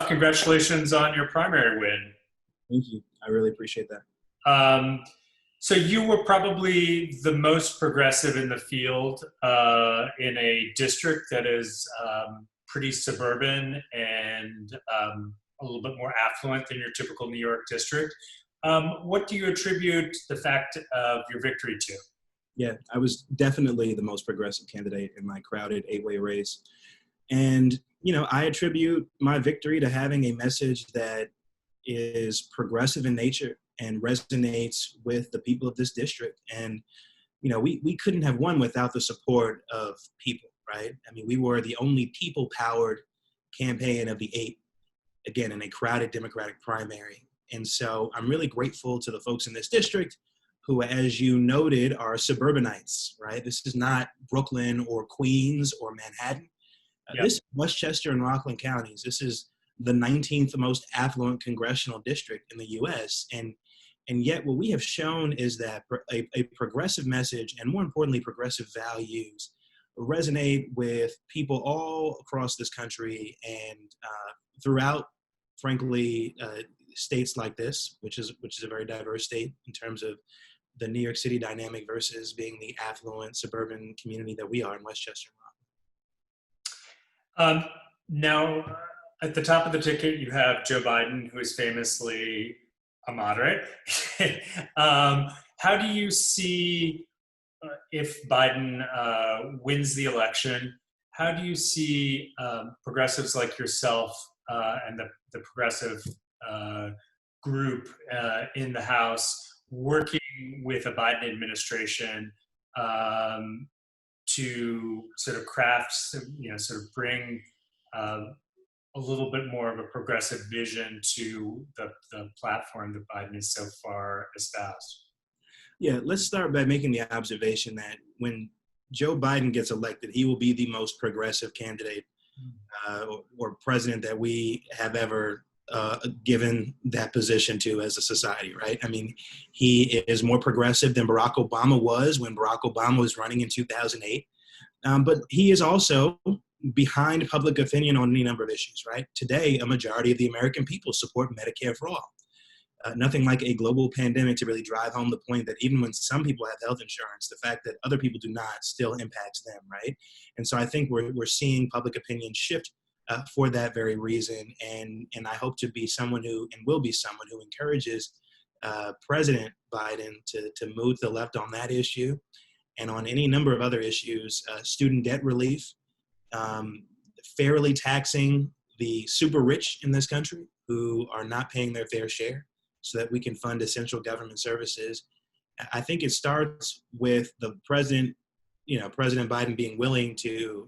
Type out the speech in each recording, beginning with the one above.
Congratulations on your primary win. Thank you. I really appreciate that. Um, so you were probably the most progressive in the field in a district that is pretty suburban and a little bit more affluent than your typical New York district. What do you attribute the fact of your victory to? Yeah, I was definitely the most progressive candidate in my crowded 8-way race. And, I attribute my victory to having a message that is progressive in nature and resonates with the people of this district. And, we couldn't have won without the support of people, right? I mean, we were the only people-powered campaign of the 8, again, in a crowded Democratic primary. And so I'm really grateful to the folks in this district who, as you noted, are suburbanites, right? This is not Brooklyn or Queens or Manhattan. Yep. This is Westchester and Rockland counties. This is the 19th most affluent congressional district in the U.S. And yet what we have shown is that a progressive message, and more importantly, progressive values, resonate with people all across this country and throughout, frankly, states like this, which is a very diverse state in terms of the New York City dynamic versus being the affluent suburban community that we are in Westchester and Rockland. Now, at the top of the ticket, you have Joe Biden, who is famously a moderate. How do you see, if Biden wins the election, how do you see progressives like yourself and the progressive group in the House working with a Biden administration to sort of craft, sort of bring a little bit more of a progressive vision to the platform that Biden has so far espoused? Yeah, let's start by making the observation that when Joe Biden gets elected, he will be the most progressive candidate or president that we have ever given that position to as a society, right? I mean, he is more progressive than Barack Obama was when Barack Obama was running in 2008. But he is also behind public opinion on any number of issues, right? Today, a majority of the American people support Medicare for all. Nothing like a global pandemic to really drive home the point that even when some people have health insurance, the fact that other people do not still impacts them, right? And so I think we're seeing public opinion shift for that very reason. And I hope to be someone who, and will be someone who encourages President Biden to move to the left on that issue and on any number of other issues, student debt relief, fairly taxing the super rich in this country who are not paying their fair share so that we can fund essential government services. I think it starts with the president, President Biden being willing to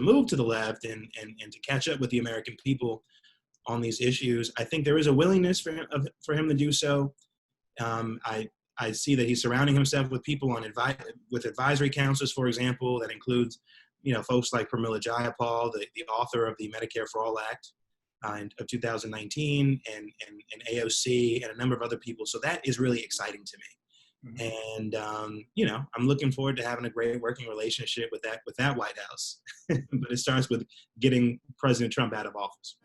move to the left and to catch up with the American people on these issues. I think there is a willingness for him to do so. I see that he's surrounding himself with people with advisory councils, for example, that includes, folks like Pramila Jayapal, the author of the Medicare for All Act of 2019, and AOC, and a number of other people. So that is really exciting to me. Mm-hmm. And, I'm looking forward to having a great working relationship with that White House. But it starts with getting President Trump out of office.